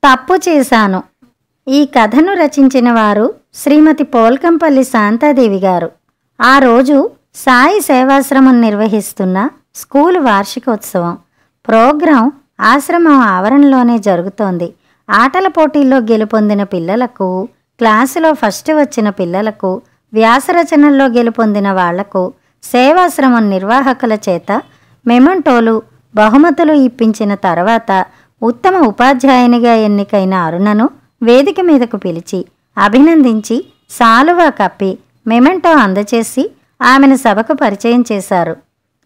తప్పు చేశాను. ఈ కథను రచించిన వారు శ్రీమతి పోల్కంపల్లి శాంతాదేవి గారు. ఆ రోజు సాయి సేవాశ్రమం నిర్వహిస్తున్న స్కూలు వార్షికోత్సవం. ప్రోగ్రాం ఆశ్రమం ఆవరణలోనే జరుగుతోంది. ఆటల పోటీల్లో గెలుపొందిన పిల్లలకు, క్లాసులో ఫస్ట్ వచ్చిన పిల్లలకు, వ్యాసరచనల్లో గెలుపొందిన వాళ్లకు సేవాశ్రమం నిర్వాహకుల చేత మెమంటోలు, బహుమతులు ఇప్పించిన తర్వాత ఉత్తమ ఉపాధ్యాయునిగా ఎన్నికైన అరుణను వేదిక మీదకు పిలిచి అభినందించి సాలువా కప్పి మెమెంటో అందచేసి ఆమెను సభకు పరిచయం చేశారు.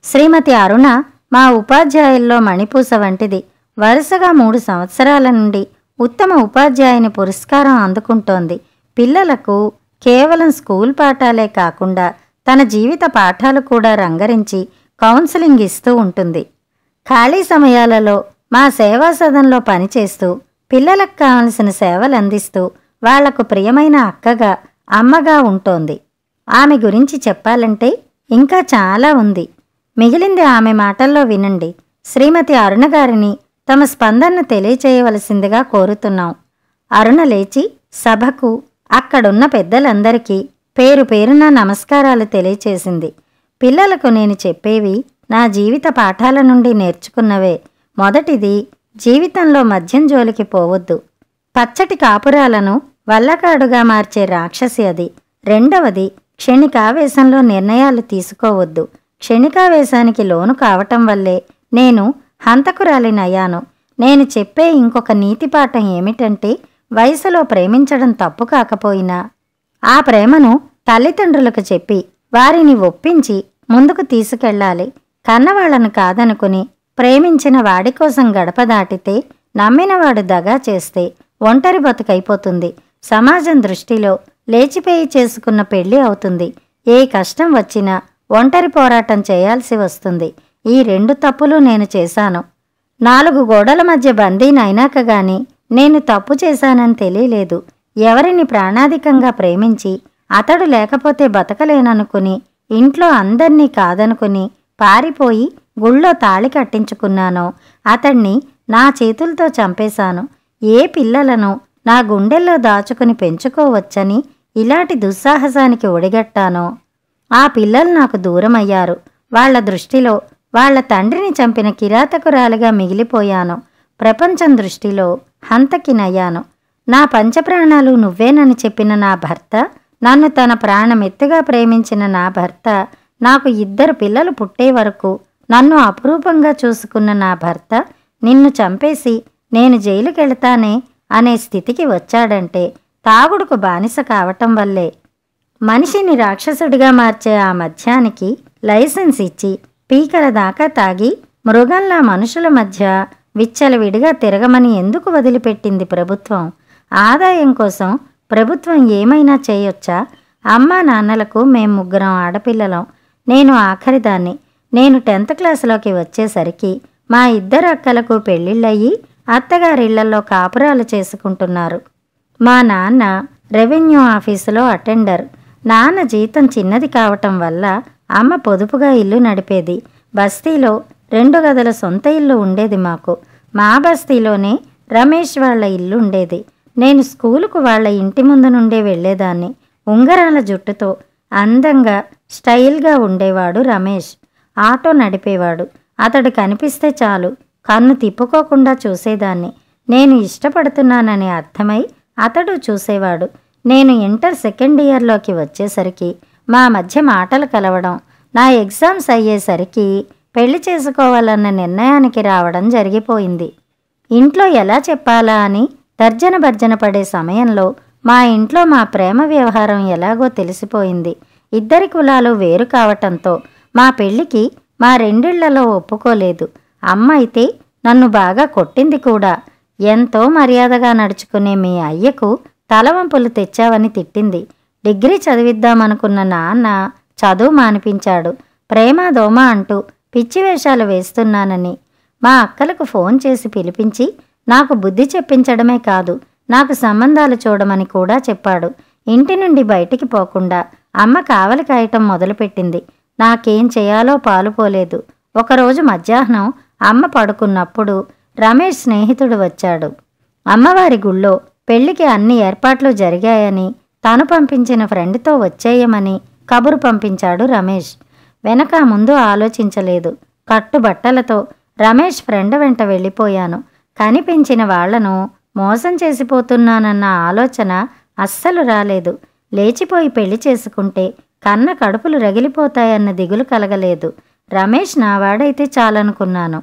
శ్రీమతి అరుణ మా ఉపాధ్యాయుల్లో మణిపూస వంటిది. వరుసగా 3 సంవత్సరాల నుండి ఉత్తమ ఉపాధ్యాయుని పురస్కారం అందుకుంటోంది. పిల్లలకు కేవలం స్కూల్ పాఠాలే కాకుండా తన జీవిత పాఠాలు కూడా రంగరించి కౌన్సిలింగ్ ఇస్తూ ఉంటుంది. ఖాళీ సమయాలలో మా సేవా సదన్లో పనిచేస్తూ పిల్లలకు కావలసిన సేవలు అందిస్తూ వాళ్లకు ప్రియమైన అక్కగా, అమ్మగా ఉంటోంది. ఆమె గురించి చెప్పాలంటే ఇంకా చాలా ఉంది. మిగిలింది ఆమె మాటల్లో వినండి. శ్రీమతి అరుణ గారిని తమ స్పందనను తెలియచేయవలసిందిగా కోరుతున్నాం. అరుణ లేచి సభకు, అక్కడున్న పెద్దలందరికీ పేరు పేరున నమస్కారాలు తెలియచేసింది. పిల్లలకు నేను చెప్పేవి నా జీవిత పాఠాల నుండి నేర్చుకున్నవే. మొదటిది, జీవితంలో మద్యం జోలికి పోవద్దు. పచ్చటి కాపురాలను వల్లకాడుగా మార్చే రాక్షసి అది. రెండవది, క్షణికావేశంలో నిర్ణయాలు తీసుకోవద్దు. క్షణికావేశానికి లోను కావటం వల్లే నేను హంతకురాలినయ్యాను. నేను చెప్పే ఇంకొక నీతిపాఠం ఏమిటంటే, వయసులో ప్రేమించడం తప్పు కాకపోయినా ఆ ప్రేమను తల్లిదండ్రులకు చెప్పి వారిని ఒప్పించి ముందుకు తీసుకెళ్ళాలి. కన్నవాళ్లను కాదనుకుని ప్రేమించిన వాడి కోసం గడప దాటితే, నమ్మినవాడు దగా చేస్తే ఒంటరి బతుకైపోతుంది. సమాజం దృష్టిలో లేచిపోయి చేసుకున్న పెళ్లి అవుతుంది. ఏ కష్టం వచ్చినా ఒంటరి పోరాటం చేయాల్సి వస్తుంది. ఈ 2 తప్పులు నేను చేశాను. 4 గోడల మధ్య బందీనైనాక గాని నేను తప్పు చేశానని తెలియలేదు. ఎవరిని ప్రాణాధికంగా ప్రేమించి అతడు లేకపోతే బతకలేననుకుని ఇంట్లో అందర్నీ కాదనుకుని పారిపోయి గుళ్ళో తాళి కట్టించుకున్నానో అతణ్ణి నా చేతులతో చంపేశాను. ఏ పిల్లలను నా గుండెల్లో దాచుకుని పెంచుకోవచ్చని ఇలాంటి దుస్సాహసానికి ఒడిగట్టానో ఆ పిల్లలు నాకు దూరమయ్యారు. వాళ్ల దృష్టిలో వాళ్ల తండ్రిని చంపిన కిరాతకురాలిగా మిగిలిపోయాను. ప్రపంచం దృష్టిలో హంతకినయ్యాను. నా పంచప్రాణాలు నువ్వేనని చెప్పిన నా భర్త, నన్ను తన ప్రాణమెత్తుగా ప్రేమించిన నా భర్త, నాకు 2 పిల్లలు పుట్టే వరకు నన్ను అపురూపంగా చూసుకున్న నా భర్త నిన్ను చంపేసి నేను జైలుకెళ్తానే అనే స్థితికి వచ్చాడంటే తాగుడుకు బానిస కావటం వల్లే. మనిషిని రాక్షసుడిగా మార్చే ఆ మద్యానికి లైసెన్స్ ఇచ్చి పీకల దాకా తాగి మృగంలా మనుషుల మధ్య విచ్చలవిడిగా తిరగమని ఎందుకు వదిలిపెట్టింది ప్రభుత్వం? ఆదాయం కోసం ప్రభుత్వం ఏమైనా చేయొచ్చా? అమ్మా నాన్నలకు మేం 3 ఆడపిల్లలం. నేను ఆఖరిదాన్ని. నేను 10th క్లాసులోకి వచ్చేసరికి మా 2 అక్కలకు పెళ్ళిళ్ళయి అత్తగారిళ్లలో కాపురాలు చేసుకుంటున్నారు. మా నాన్న రెవెన్యూ ఆఫీసులో అటెండర్. నాన్న జీతం చిన్నది కావటం వల్ల అమ్మ పొదుపుగా ఇల్లు నడిపేది. బస్తీలో 2 గదుల సొంత ఇల్లు ఉండేది మాకు. మా బస్తీలోనే రమేష్ వాళ్ల ఇల్లు ఉండేది. నేను స్కూలుకు వాళ్ల ఇంటి ముందు నుండే వెళ్లేదాన్ని. ఉంగరాల జుట్టుతో అందంగా స్టైల్గా ఉండేవాడు రమేష్. ఆటో నడిపేవాడు. అతడు కనిపిస్తే చాలు కన్ను తిప్పుకోకుండా చూసేదాన్ని. నేను ఇష్టపడుతున్నానని అర్థమై అతడు చూసేవాడు. నేను ఇంటర్ 2nd ఇయర్లోకి వచ్చేసరికి మా మధ్య మాటలు కలవడం, నా ఎగ్జామ్స్ అయ్యేసరికి పెళ్లి చేసుకోవాలన్న నిర్ణయానికి రావడం జరిగిపోయింది. ఇంట్లో ఎలా చెప్పాలా అని తర్జన భర్జన పడే సమయంలో మా ఇంట్లో మా ప్రేమ వ్యవహారం ఎలాగో తెలిసిపోయింది. 2 కులాలు వేరు కావటంతో మా పెళ్లికి మా 2 ఇళ్లలో ఒప్పుకోలేదు. అమ్మ అయితే నన్ను బాగా కొట్టింది కూడా. ఎంతో మర్యాదగా నడుచుకునే మీ అయ్యకు తలవంపులు తెచ్చావని తిట్టింది. డిగ్రీ చదివిద్దామనుకున్న నాన్న చదువు మానిపించాడు. ప్రేమ దోమ అంటూ పిచ్చి వేషాలు వేస్తున్నానని మా అక్కలకు ఫోన్ చేసి పిలిపించి నాకు బుద్ధి చెప్పించడమే కాదు, నాకు సంబంధాలు చూడమని కూడా చెప్పాడు. ఇంటి నుండి బయటికి పోకుండా అమ్మ కావలి కాయటం మొదలుపెట్టింది. నాకేం చేయాలో పాలుపోలేదు. ఒకరోజు మధ్యాహ్నం అమ్మ పడుకున్నప్పుడు రమేష్ స్నేహితుడు వచ్చాడు. అమ్మవారి గుళ్ళో పెళ్లికి అన్ని ఏర్పాట్లు జరిగాయని, తాను పంపించిన ఫ్రెండ్తో వచ్చేయమని కబురు పంపించాడు రమేష్. వెనక ముందు ఆలోచించలేదు. కట్టుబట్టలతో రమేష్ ఫ్రెండ్ వెంట వెళ్ళిపోయాను. కనిపించిన వాళ్లను మోసం చేసిపోతున్నానన్న ఆలోచన అస్సలు రాలేదు. లేచిపోయి పెళ్లి చేసుకుంటే కన్న కడుపులు రగిలిపోతాయన్న దిగులు కలగలేదు. రమేష్ నావాడైతే చాలనుకున్నాను.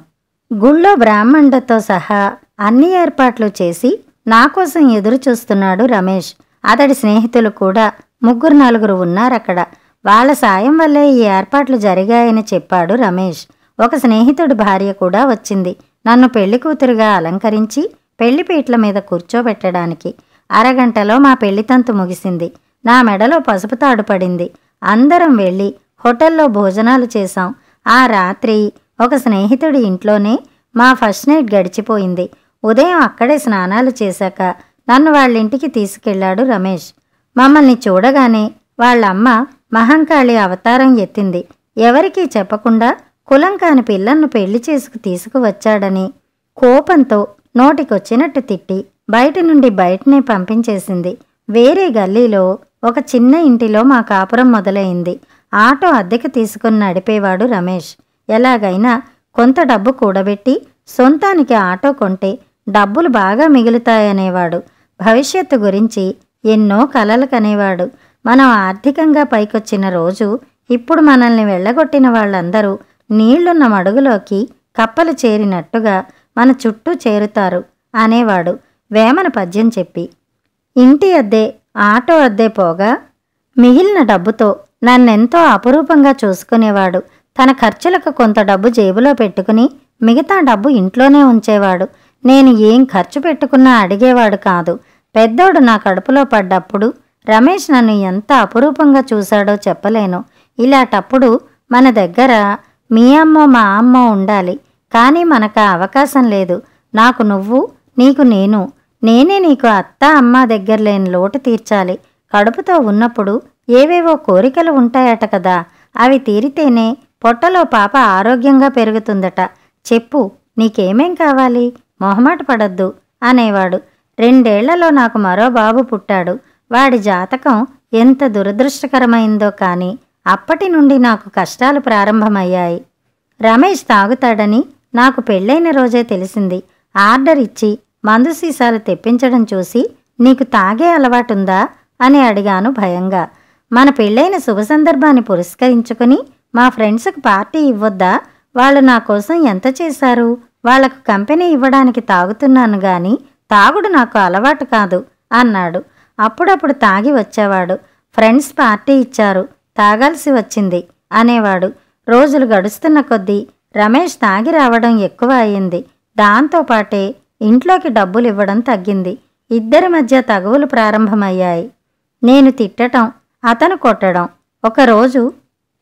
గుళ్ళో బ్రాహ్మణుడితో సహా అన్ని ఏర్పాట్లు చేసి నా కోసం ఎదురు చూస్తున్నాడు రమేష్. అతడి స్నేహితులు కూడా 3-4 ఉన్నారక్కడ. వాళ్ళ సాయం వల్లే ఈ ఏర్పాట్లు జరిగాయని చెప్పాడు రమేష్. ఒక స్నేహితుడి భార్య కూడా వచ్చింది, నన్ను పెళ్లి కూతురుగా అలంకరించి పెళ్లిపీట్ల మీద కూర్చోబెట్టడానికి. అరగంటలో మా పెళ్లితంతు ముగిసింది. నా మెడలో పసుపు తాడు పడింది. అందరం వెళ్ళి హోటల్లో భోజనాలు చేశాం. ఆ రాత్రి ఒక స్నేహితుడి ఇంట్లోనే మా ఫస్ట్ నైట్ గడిచిపోయింది. ఉదయం అక్కడే స్నానాలు చేశాక నన్ను వాళ్ళింటికి తీసుకెళ్లాడు రమేష్. మమ్మల్ని చూడగానే వాళ్ళమ్మ మహంకాళి అవతారం ఎత్తింది. ఎవరికీ చెప్పకుండా కులం కాని పిల్లలను పెళ్లి చేసుకు తీసుకువచ్చాడని కోపంతో నోటికొచ్చినట్టు తిట్టి బయట నుండి బయటనే పంపించేసింది. వేరే గల్లీలో ఒక చిన్న ఇంటిలో మా కాపురం మొదలైంది. ఆటో అద్దెకు తీసుకుని నడిపేవాడు రమేష్. ఎలాగైనా కొంత డబ్బు కూడబెట్టి సొంతానికి ఆటో కొంటే డబ్బులు బాగా మిగులుతాయనేవాడు. భవిష్యత్తు గురించి ఎన్నో కలలు కనేవాడు. మనం ఆర్థికంగా పైకొచ్చిన రోజు ఇప్పుడు మనల్ని వెళ్ళగొట్టిన వాళ్ళందరూ నీళ్లున్న మడుగులోకి కప్పలు చేరినట్టుగా మన చుట్టూ చేరుతారు అనేవాడు వేమన పద్యం చెప్పి. ఇంటి అద్దె, ఆటో అద్దె పోగా మిగిలిన డబ్బుతో నన్నెంతో అపురూపంగా చూసుకునేవాడు. తన ఖర్చులకు కొంత డబ్బు జేబులో పెట్టుకుని మిగతా డబ్బు ఇంట్లోనే ఉంచేవాడు. నేను ఏం ఖర్చు పెట్టుకున్నా అడిగేవాడు కాదు. పెద్దోడు నా కడుపులో పడ్డప్పుడు రమేష్ నన్ను ఎంత అపురూపంగా చూశాడో చెప్పలేను. ఇలాంటప్పుడు మన దగ్గర మీ అమ్మో మా అమ్మో ఉండాలి, కానీ మనకు ఆ అవకాశం లేదు. నాకు నువ్వు, నీకు నేను, నేనే నీకు అత్త అమ్మ దగ్గర లేని లోటు తీర్చాలి. కడుపుతో ఉన్నప్పుడు ఏవేవో కోరికలు ఉంటాయట కదా, అవి తీరితేనే పొట్టలో పాప ఆరోగ్యంగా పెరుగుతుందట. చెప్పు, నీకేమేం కావాలి, మొహమాట పడద్దు అనేవాడు. 2 ఏళ్లలో నాకు మరో బాబు పుట్టాడు. వాడి జాతకం ఎంత దురదృష్టకరమైందో కానీ అప్పటి నుండి నాకు కష్టాలు ప్రారంభమయ్యాయి. రమేష్ తాగుతాడని నాకు పెళ్ళైన రోజే తెలిసింది. ఆర్డర్ ఇచ్చి మందు సీసాలు తెప్పించడం చూసి, నీకు తాగే అలవాటుందా అని అడిగాను భయంగా. మన పెళ్ళైన శుభ సందర్భాన్ని పురస్కరించుకుని మా ఫ్రెండ్స్కి పార్టీ ఇవ్వొద్దా? వాళ్ళు నా కోసం ఎంత చేశారు? వాళ్లకు కంపెనీ ఇవ్వడానికి తాగుతున్నాను గాని తాగుడు నాకు అలవాటు కాదు అన్నాడు. అప్పుడప్పుడు తాగి వచ్చేవాడు. ఫ్రెండ్స్ పార్టీ ఇచ్చారు, తాగాల్సి వచ్చింది అనేవాడు. రోజులు గడుస్తున్న కొద్దీ రమేష్ తాగి రావడం ఎక్కువ అయింది. దాంతోపాటే ఇంట్లోకి డబ్బులు ఇవ్వడం తగ్గింది. ఇద్దరి మధ్య తగువులు ప్రారంభమయ్యాయి. నేను తిట్టడం, అతను కొట్టడం. ఒకరోజు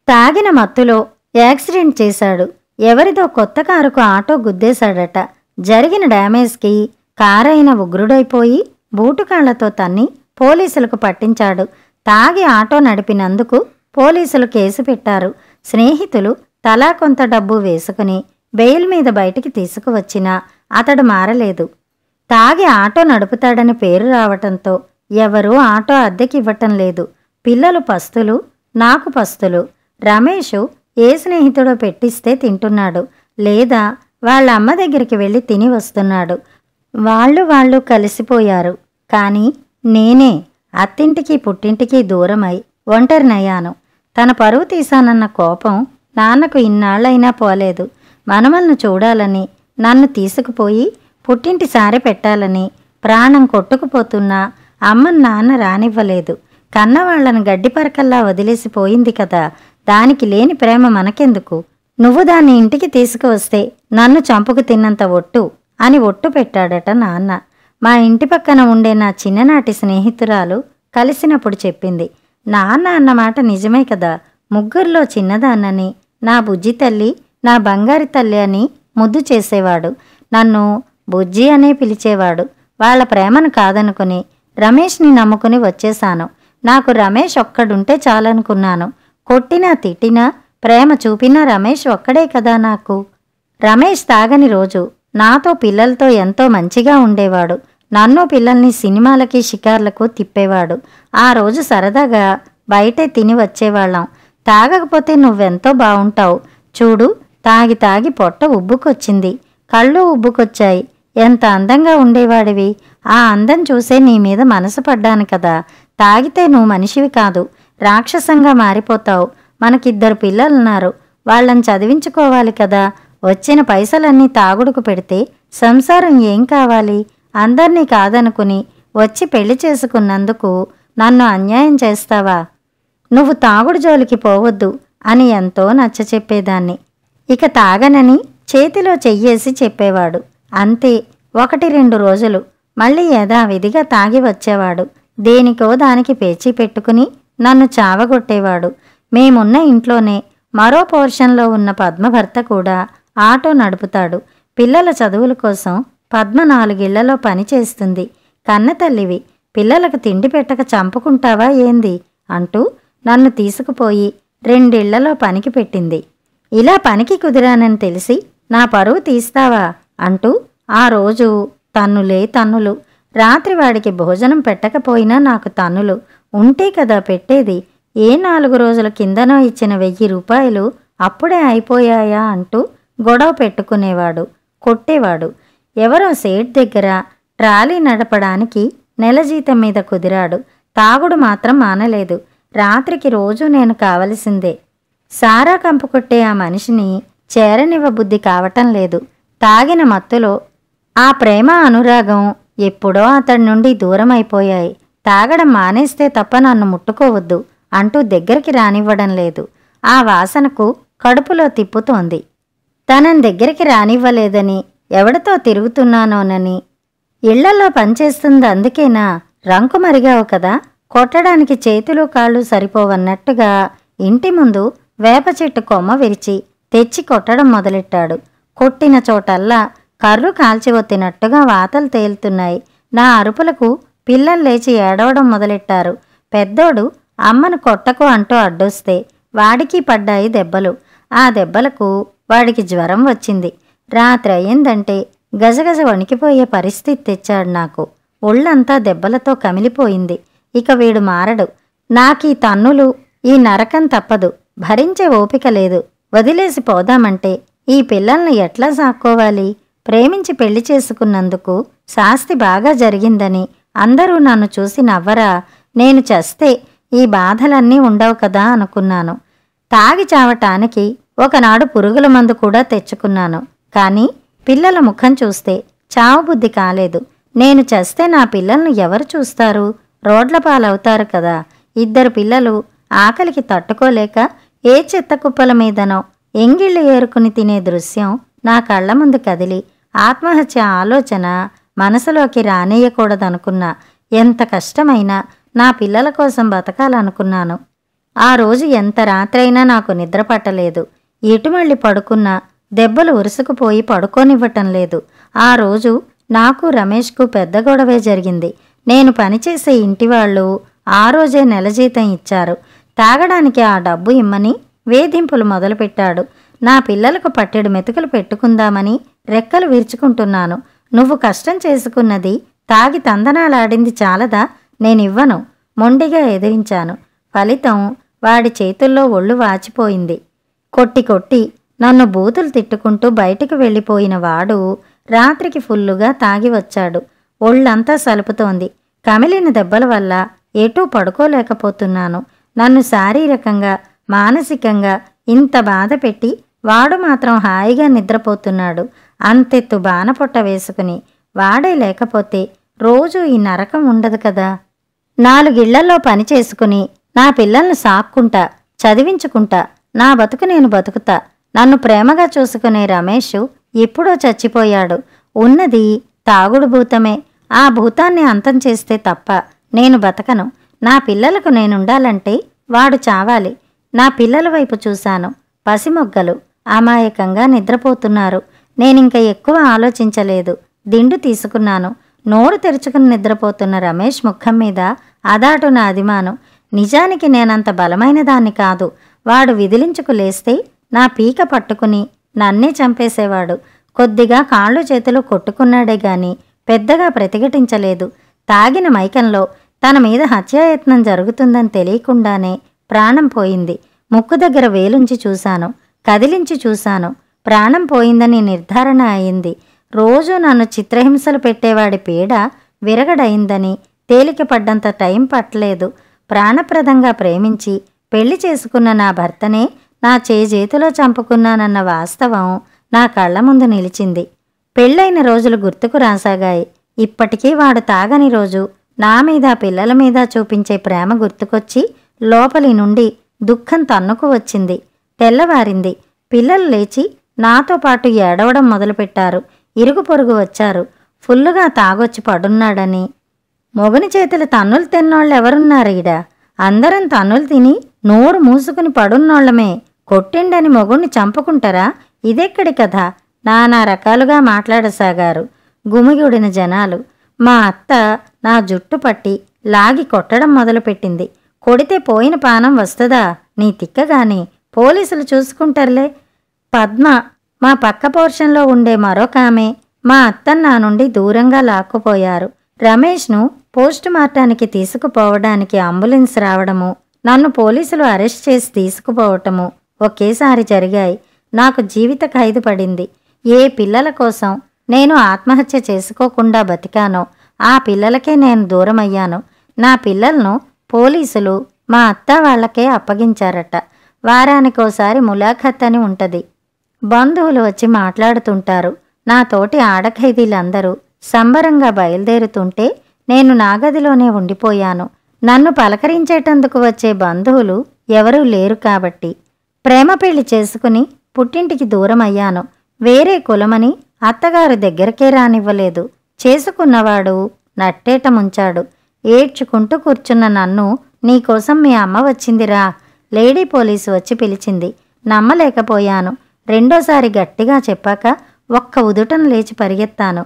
తాగిన మత్తులో యాక్సిడెంట్ చేశాడు. ఎవరిదో కొత్త కారుకు ఆటో గుద్దేశాడట. జరిగిన డ్యామేజ్కి కారైన ఉగ్రుడైపోయి బూటుకాళ్లతో తన్ని పోలీసులకు పట్టించాడు. తాగి ఆటో నడిపినందుకు పోలీసులు కేసు పెట్టారు. స్నేహితులు తలా కొంత డబ్బు వేసుకుని బెయిల్ మీద బయటికి తీసుకువచ్చినా అతడు మారలేదు. తాగి ఆటో నడుపుతాడని పేరు రావటంతో ఎవరూ ఆటో అద్దెకివ్వటం లేదు. పిల్లలు పస్తులు, నాకు పస్తులు. రమేషు ఏ స్నేహితుడో పెట్టిస్తే తింటున్నాడు, లేదా వాళ్ళ అమ్మ దగ్గరికి వెళ్ళి తిని వస్తున్నాడు. వాళ్ళు కలిసిపోయారు. కానీ నేనే అత్తింటికి పుట్టింటికి దూరమై ఒంటరినయ్యాను. తన పరువు తీశానన్న కోపం నాన్నకు ఇన్నాళ్లైనా పోలేదు. మనమల్ని చూడాలని, నన్ను తీసుకుపోయి పుట్టింటి సారె పెట్టాలని ప్రాణం కొట్టుకుపోతున్నా అమ్మని నాన్న రానివ్వలేదు. కన్నవాళ్లను గడ్డిపరకల్లా వదిలేసిపోయింది కదా, దానికి లేని ప్రేమ మనకెందుకు? నువ్వు దాన్ని ఇంటికి తీసుకువస్తే నన్ను చంపుకు తిన్నంత ఒట్టు అని ఒట్టు పెట్టాడట నాన్న. మా ఇంటి పక్కన ఉండే నా చిన్ననాటి స్నేహితురాలు కలిసినప్పుడు చెప్పింది. నాన్న అన్నమాట నిజమే కదా, ముగ్గురిలో చిన్నదాన్నని, నా బుజ్జి తల్లి, నా బంగారి తల్లి అని ముద్దు చేసేవాడు. నన్ను బుజ్జి అనే పిలిచేవాడు. వాళ్ల ప్రేమను కాదనుకుని రమేష్ని నమ్ముకుని వచ్చేశాను. నాకు రమేష్ ఒక్కడుంటే చాలనుకున్నాను. కొట్టినా తిట్టినా ప్రేమ చూపినా రమేష్ ఒక్కడే కదా నాకు. రమేష్ తాగని రోజు. నాతో పిల్లలతో ఎంతో మంచిగా ఉండేవాడు. నన్ను పిల్లల్ని సినిమాలకి షికార్లకు తిప్పేవాడు. ఆ రోజు సరదాగా బయటే తిని వచ్చేవాళ్ళం. తాగకపోతే నువ్వెంతో బావుంటావు చూడు. తాగి తాగి పొట్ట ఉబ్బుకొచ్చింది, కళ్ళు ఉబ్బుకొచ్చాయి. ఎంత అందంగా ఉండేవాడివి. ఆ అందం చూసే నీ మీద మనసు పడ్డాను కదా. తాగితే నువ్వు మనిషివి కాదు, రాక్షసంగా మారిపోతావు. మనకిద్దరు పిల్లలున్నారు, వాళ్ళని చదివించుకోవాలి కదా. వచ్చిన పైసలన్నీ తాగుడుకు పెడితే సంసారం ఏం కావాలి? అందర్నీ కాదనుకుని వచ్చి పెళ్లి చేసుకున్నందుకు నన్ను అన్యాయం చేస్తావా? నువ్వు తాగుడు జోలికి పోవద్దు అని ఎంతో నచ్చచెప్పేదాన్ని. ఇక తాగనని చేతిలో చెయ్యేసి చెప్పేవాడు. అంతే, 1-2 రోజులు. మళ్ళీ యథావిధిగా తాగి వచ్చేవాడు. దేనికో దానికి పేచీ పెట్టుకుని నన్ను చావగొట్టేవాడు. మేమున్న ఇంట్లోనే మరో పోర్షన్లో ఉన్న పద్మ భర్త కూడా ఆటో నడుపుతాడు. పిల్లల చదువుల కోసం పద్మ 4 ఇళ్లలో పనిచేస్తుంది. కన్నతల్లివి, పిల్లలకు తిండి పెట్టక చంపుకుంటావా ఏంది అంటూ నన్ను తీసుకుపోయి 2 ఇళ్లలో పనికి పెట్టింది. ఇలా పనికి కుదిరానని తెలిసి నా పరువు తీస్తావా అంటూ ఆ రోజు తన్నులే తన్నులు. రాత్రి వాడికి భోజనం పెట్టకపోయినా నాకు తన్నులు. ఉంటే కదా పెట్టేది. ఏ 4 రోజుల కిందనో ఇచ్చిన 1000 రూపాయలు అప్పుడే అయిపోయాయా అంటూ గొడవ పెట్టుకునేవాడు, కొట్టేవాడు. ఎవరో సేట్ దగ్గర ట్రాలీ నడపడానికి నెల జీతం మీద కుదిరాడు. తాగుడు మాత్రం మానలేదు. రాత్రికి రోజూ నేను కావలసిందే. సారా కంపు కొట్టే ఆ మనిషిని చేరనివ్వ బుద్ధి కావటం లేదు. తాగిన మత్తులో ఆ ప్రేమ అనురాగం ఎప్పుడో అతడి నుండి దూరమైపోయాయి. తాగడం మానేస్తే తప్ప నన్ను ముట్టుకోవద్దు అంటూ దగ్గరికి రానివ్వడం లేదు. ఆ వాసనకు కడుపులో తిప్పుతోంది. తనని దగ్గరికి రానివ్వలేదని, ఎవడితో తిరుగుతున్నానోనని. ఇళ్లలో పనిచేస్తుంది అందుకేనా? రంకు మరిగావు కదా. కొట్టడానికి చేతులు కాళ్ళు సరిపోవన్నట్టుగా ఇంటి ముందు వేప చెట్టు కొమ్మ విరిచి తెచ్చి కొట్టడం మొదలెట్టాడు. కొట్టిన చోటల్లా కర్రు కాల్చివొత్తినట్టుగా వాతలు తేలుతున్నాయి. నా అరుపులకు పిల్లలు లేచి ఏడవడం మొదలెట్టారు. పెద్దోడు అమ్మను కొట్టకు అంటూ అడ్డొస్తే వాడికి పడ్డాయి దెబ్బలు. ఆ దెబ్బలకు వాడికి జ్వరం వచ్చింది. రాత్రి అయ్యిందంటే గజగజ వణికిపోయే పరిస్థితి తెచ్చాడు నాకు. ఒళ్ళంతా దెబ్బలతో కమిలిపోయింది. ఇక వీడు మారడు. నాకీ తన్నులు, ఈ నరకం తప్పదు. భరించే ఓపిక లేదు. వదిలేసి పోదామంటే ఈ పిల్లల్ని ఎట్లా సాక్కోవాలి? ప్రేమించి పెళ్లి చేసుకున్నందుకు శాస్తి బాగా జరిగిందని అందరూ నన్ను చూసి నవ్వరా? నేను చస్తే ఈ బాధలన్నీ ఉండవు కదా అనుకున్నాను. తాగి చావటానికి ఒకనాడు పురుగుల మందు కూడా తెచ్చుకున్నాను. కానీ పిల్లల ముఖం చూస్తే చావుబుద్ధి కాలేదు. నేను చస్తే నా పిల్లలను ఎవరు చూస్తారు? రోడ్ల పాలవుతారు కదా. 2 పిల్లలు ఆకలికి తట్టుకోలేక ఏ చెత్త కుప్పల మీదనో ఎంగిళ్ళు ఏరుకుని తినే దృశ్యం నా కళ్ల ముందు కదిలి ఆత్మహత్య ఆలోచన మనసులోకి రానేయకూడదనుకున్నా. ఎంత కష్టమైనా నా పిల్లల కోసం బతకాలనుకున్నాను. ఆ రోజు ఎంత రాత్రైనా నాకు నిద్ర పట్టలేదు. ఎటు మళ్ళీ పడుకున్నా దెబ్బలు ఉరుసుకుపోయి పడుకోనివ్వటం లేదు. ఆ రోజు నాకు రమేష్కు పెద్ద గొడవే జరిగింది. నేను పనిచేసే ఇంటివాళ్ళు ఆ రోజే నెల జీతం ఇచ్చారు. తాగడానికి ఆ డబ్బు ఇమ్మని వేధింపులు మొదలుపెట్టాడు. నా పిల్లలకు పట్టెడు మెతుకులు పెట్టుకుందామని రెక్కలు విరుచుకుంటున్నాను. నువ్వు కష్టం చేసుకున్నది తాగి తందనాలాడింది చాలదా? నేనివ్వను మొండిగా ఎదిరించాను. ఫలితం వాడి చేతుల్లో ఒళ్ళు వాచిపోయింది. కొట్టి కొట్టి నన్ను బూతులు తిట్టుకుంటూ బయటికి వెళ్ళిపోయిన వాడు రాత్రికి ఫుల్లుగా తాగి వచ్చాడు. ఒళ్ళంతా సలుపుతోంది. కమిలిన దెబ్బల వల్ల ఎటూ పడుకోలేకపోతున్నాను. నన్ను శారీరకంగా మానసికంగా ఇంత బాధ పెట్టి వాడు మాత్రం హాయిగా నిద్రపోతున్నాడు. అంతెత్తు బాణపొట్ట వేసుకుని. వాడే లేకపోతే రోజూ ఈ నరకం ఉండదు కదా. 4 ఇళ్లలో పని చేసుకుని నా పిల్లల్ని సాక్కుంటా, చదివించుకుంటా, నా బతుకు నేను బతుకుతా. నన్ను ప్రేమగా చూసుకునే రమేష్ ఎప్పుడో చచ్చిపోయాడు. ఉన్నది తాగుడు భూతమే. ఆ భూతాన్ని అంతం చేస్తే తప్ప నేను బతకను. నా పిల్లలకు నేనుండాలంటే వాడు చావాలి. నా పిల్లల వైపు చూశాను. పసిమొగ్గలు అమాయకంగా నిద్రపోతున్నారు. నేనింక ఎక్కువ ఆలోచించలేదు. దిండు తీసుకున్నాను. నోరు తెరుచుకుని నిద్రపోతున్న రమేష్ ముఖం మీద అదాటున అదిమాను. నిజానికి నేనంత బలమైన దాన్ని కాదు. వాడు విదిలించుకు లేస్తే నా పీక పట్టుకుని నన్నే చంపేసేవాడు. కొద్దిగా కాళ్ళు చేతులు కొట్టుకున్నాడే గాని పెద్దగా ప్రతిఘటించలేదు. తాగిన మైకంలో తన మీద హత్యాయత్నం జరుగుతుందని తెలియకుండానే ప్రాణం పోయింది. ముక్కు దగ్గర వేలుంచి చూశాను, కదిలించి చూశాను. ప్రాణం పోయిందని నిర్ధారణ అయింది. రోజూ నన్ను చిత్రహింసలు పెట్టేవాడి పీడ విరగడయిందని తేలికపడ్డంత టైం పట్టలేదు. ప్రాణప్రదంగా ప్రేమించి పెళ్లి చేసుకున్న నా భర్తనే నా చేతిలో చంపుకున్నానన్న వాస్తవం నా కళ్ల ముందు నిలిచింది. పెళ్ళైన రోజులు గుర్తుకు రాసాగాయి. ఇప్పటికీ వాడు తాగని రోజు నా మీద పిల్లల మీద చూపించే ప్రేమ గుర్తుకొచ్చి లోపలి నుండి దుఃఖం తన్నుకు వచ్చింది. తెల్లవారింది. పిల్లలు లేచి నాతో పాటు ఏడవడం మొదలుపెట్టారు. ఇరుగు పొరుగు వచ్చారు. ఫుల్లుగా తాగొచ్చి పడున్నాడని. మొగని చేతులు తన్నులు తిన్నోళ్ళెవరున్నారీడ? అందరం తన్నులు తిని నోరు మూసుకుని పడున్నోళ్లమే. కొట్టిండని మొగుణ్ణి చంపుకుంటారా? ఇదెక్కడి కథ? నానా రకాలుగా మాట్లాడసాగారు గుమిగుడిన జనాలు. మా అత్త నా జుట్టు పట్టి లాగి కొట్టడం మొదలుపెట్టింది. కొడితే పోయిన పానం వస్తుందా నీ తిక్కగాని? పోలీసులు చూసుకుంటారులే. పద్మ, మా పక్క పోర్షన్లో ఉండే మరొకామె మా అత్తను నా నుండి దూరంగా లాక్కుపోయారు. రమేష్ను పోస్టుమార్టానికి తీసుకుపోవడానికి అంబులెన్స్ రావడము, నన్ను పోలీసులు అరెస్ట్ చేసి తీసుకుపోవటము ఒకేసారి జరిగాయి. నాకు జీవిత ఖైదు పడింది. ఏ పిల్లల కోసం నేను ఆత్మహత్య చేసుకోకుండా బతికానో ఆ పిల్లలకే నేను దూరమయ్యాను. నా పిల్లలను పోలీసులు మా అత్త వాళ్లకే అప్పగించారట. వారానికోసారి ములాఖత్ అని ఉంటది. బంధువులు వచ్చి మాట్లాడుతుంటారు. నా తోటి ఆడఖైదీలందరూ సంబరంగా బయలుదేరుతుంటే నేను నా గదిలోనే ఉండిపోయాను. నన్ను పలకరించేటందుకు వచ్చే బంధువులు ఎవరూ లేరు కాబట్టి ప్రేమ పెళ్లి చేసుకుని పుట్టింటికి దూరమయ్యాను. వేరే కులమని అత్తగారి దగ్గరకే రానివ్వలేదు. చేసుకున్నవాడు నట్టేట ముంచాడు. ఏడ్చుకుంటూ కూర్చున్న నన్ను, నీకోసం మీ అమ్మ వచ్చిందిరా. లేడీ పోలీసు వచ్చి పిలిచింది. నమ్మలేకపోయాను. రెండోసారి గట్టిగా చెప్పాక ఒక్క ఉదుటను లేచి పరిగెత్తాను.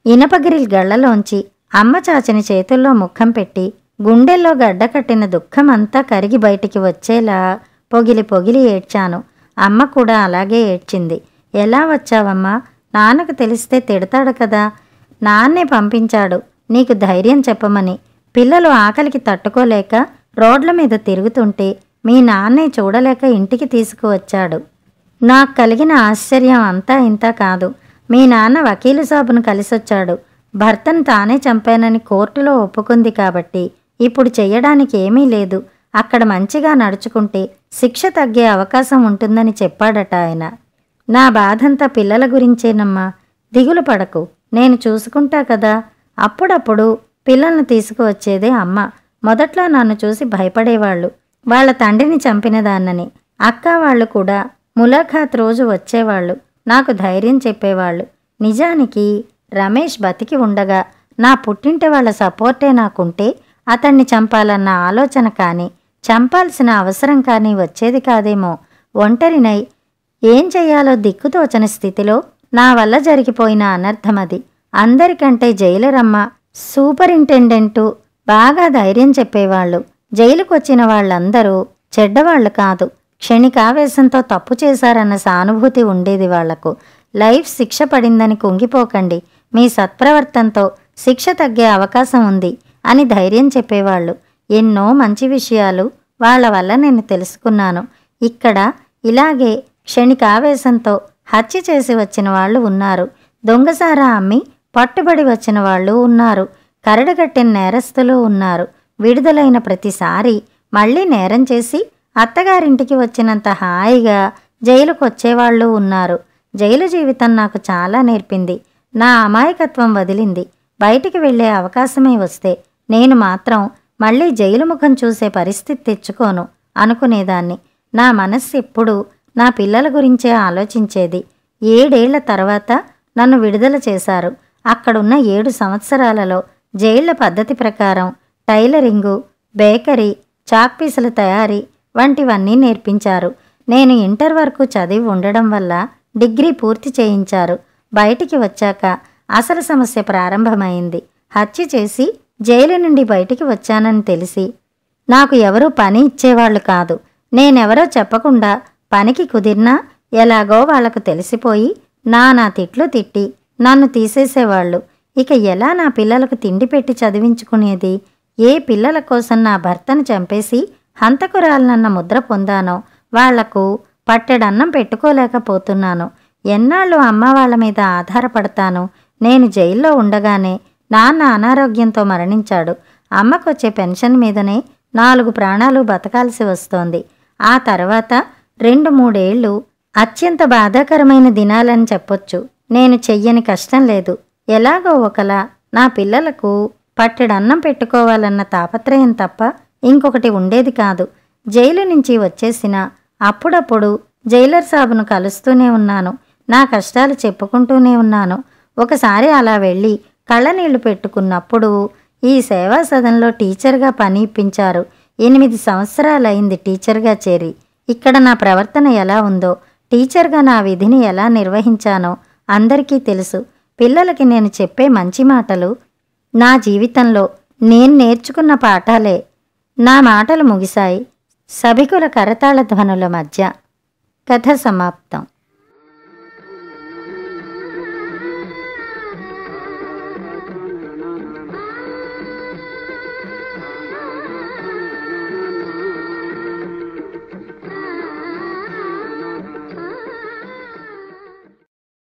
ఇనపగిరి గళ్లలోంచి అమ్మ చాచని చేతుల్లో ముఖం పెట్టి గుండెల్లో గడ్డకట్టిన దుఃఖమంతా కరిగి బయటికి వచ్చేలా పొగిలి పొగిలి ఏడ్చాను. అమ్మ కూడా అలాగే ఏడ్చింది. ఎలా వచ్చావమ్మా? నాన్నకు తెలిస్తే తిడతాడు కదా. నాన్నే పంపించాడు నీకు ధైర్యం చెప్పమని. పిల్లలు ఆకలికి తట్టుకోలేక రోడ్ల మీద తిరుగుతుంటే మీ నాన్నే చూడలేక ఇంటికి తీసుకువచ్చాడు. నాకు కలిగిన ఆశ్చర్యం అంతా ఇంతా కాదు. మీ నాన్న వకీలు సాబును కలిసొచ్చాడు. భర్తను తానే చంపానని కోర్టులో ఒప్పుకుంది కాబట్టి ఇప్పుడు చెయ్యడానికి ఏమీ లేదు. అక్కడ మంచిగా నడుచుకుంటే శిక్ష తగ్గే అవకాశం ఉంటుందని చెప్పాడట ఆయన. నా బాధంతా పిల్లల గురించేనమ్మా. దిగులు పడకు, నేను చూసుకుంటా కదా. అప్పుడప్పుడు పిల్లల్ని తీసుకువచ్చేదే అమ్మ. మొదట్లో నన్ను చూసి భయపడేవాళ్ళు, వాళ్ళ తండ్రిని చంపినదాన్నని. అక్క వాళ్ళు కూడా ములాఖాత్ రోజు వచ్చేవాళ్ళు, నాకు ధైర్యం చెప్పేవాళ్ళు. నిజానికి రమేష్ బతికి ఉండగా నా పుట్టింటి వాళ్ళ సపోర్టే నాకుంటే అతన్ని చంపాలన్న ఆలోచన కానీ చంపాల్సిన అవసరం కానీ వచ్చేది కాదేమో. ఒంటరినై ఏం చెయ్యాలో దిక్కుతోచని స్థితిలో నా వల్ల జరిగిపోయిన అనర్థమది. అందరికంటే జైలరమ్మ, సూపరింటెండెంటు బాగా ధైర్యం చెప్పేవాళ్ళు. జైలుకొచ్చిన వాళ్ళందరూ చెడ్డవాళ్లు కాదు. క్షణికావేశంతో తప్పు చేశారన్న సానుభూతి ఉండేది వాళ్లకు. లైఫ్ శిక్ష పడిందని కుంగిపోకండి, మీ సత్ప్రవర్తనతో శిక్ష తగ్గే అవకాశం ఉంది అని ధైర్యం చెప్పేవాళ్ళు. ఎన్నో మంచి విషయాలు వాళ్ల వల్ల నేను తెలుసుకున్నాను. ఇక్కడ ఇలాగే క్షణికావేశంతో హత్య చేసి వచ్చిన వాళ్ళు ఉన్నారు. దొంగసారా అమ్మి పట్టుబడి వచ్చిన వాళ్ళు ఉన్నారు. కరడుగట్టిన నేరస్తులు ఉన్నారు. విడుదలైన ప్రతిసారి మళ్లీ నేరం చేసి అత్తగారింటికి వచ్చినంత హాయిగా జైలుకొచ్చేవాళ్ళు ఉన్నారు. జైలు జీవితం నాకు చాలా నేర్పింది. నా అమాయకత్వం వదిలింది. బయటికి వెళ్లే అవకాశమే వస్తే నేను మాత్రం మళ్లీ జైలు ముఖం చూసే పరిస్థితి తెచ్చుకోను అనుకునేదాన్ని. నా మనస్సు ఎప్పుడూ నా పిల్లల గురించే ఆలోచించేది. 7 ఏళ్ల తర్వాత నన్ను విడుదల చేశారు. అక్కడున్న 7 సంవత్సరాలలో జైళ్ల పద్ధతి ప్రకారం టైలరింగు, బేకరీ, చాక్పీసుల తయారీ వంటివన్నీ నేర్పించారు. నేను ఇంటర్ వరకు చదివి ఉండడం వల్ల డిగ్రీ పూర్తి చేయించారు. బయటికి వచ్చాక అసలు సమస్య ప్రారంభమైంది. హత్య చేసి జైలు నుండి బయటికి వచ్చానని తెలిసి నాకు ఎవరూ పని ఇచ్చేవాళ్లు కాదు. నేనెవరో చెప్పకుండా పనికి కుదిరినా ఎలాగో వాళ్లకు తెలిసిపోయి నానా తిట్లు తిట్టి నన్ను తీసేసేవాళ్ళు. ఇక ఎలా నా పిల్లలకు తిండి పెట్టి చదివించుకునేది? ఏ పిల్లల కోసం నా భర్తను చంపేసి హంతకురాలనన్న ముద్ర పొందానో వాళ్లకు పట్టెడన్నం పెట్టుకోలేకపోతున్నాను. ఎన్నాళ్ళు అమ్మ వాళ్ళ మీద ఆధారపడతాను? నేను జైల్లో ఉండగానే నాన్న అనారోగ్యంతో మరణించాడు. అమ్మకొచ్చే పెన్షన్ మీదనే 4 ప్రాణాలు బతకాల్సి వస్తోంది. ఆ తర్వాత 2-3 ఏళ్ళు అత్యంత బాధాకరమైన దినాలని చెప్పొచ్చు. నేను చెయ్యని కష్టం లేదు. ఎలాగో ఒకలా నా పిల్లలకు పట్టెడన్నం పెట్టుకోవాలన్న తాపత్రయం తప్ప ఇంకొకటి ఉండేది కాదు. జైలు నుంచి వచ్చేసినా అప్పుడప్పుడు జైలర్ సాబును కలుస్తూనే ఉన్నాను. నా కష్టాలు చెప్పుకుంటూనే ఉన్నాను. ఒకసారి అలా వెళ్ళి కళ్ళనీళ్లు పెట్టుకున్నప్పుడు ఈ సేవా సదన్లో టీచర్గా పని ఇప్పించారు. 8 సంవత్సరాలైంది టీచర్గా చేరి. ఇక్కడ నా ప్రవర్తన ఎలా ఉందో, టీచర్గా నా విధిని ఎలా నిర్వహించానో అందరికీ తెలుసు. పిల్లలకి నేను చెప్పే మంచి మాటలు నా జీవితంలో నేను నేర్చుకున్న పాఠాలే. నా మాటలు ముగిశాయి. సభికుల కరతాళ ధ్వనుల మధ్య కథ సమాప్తం.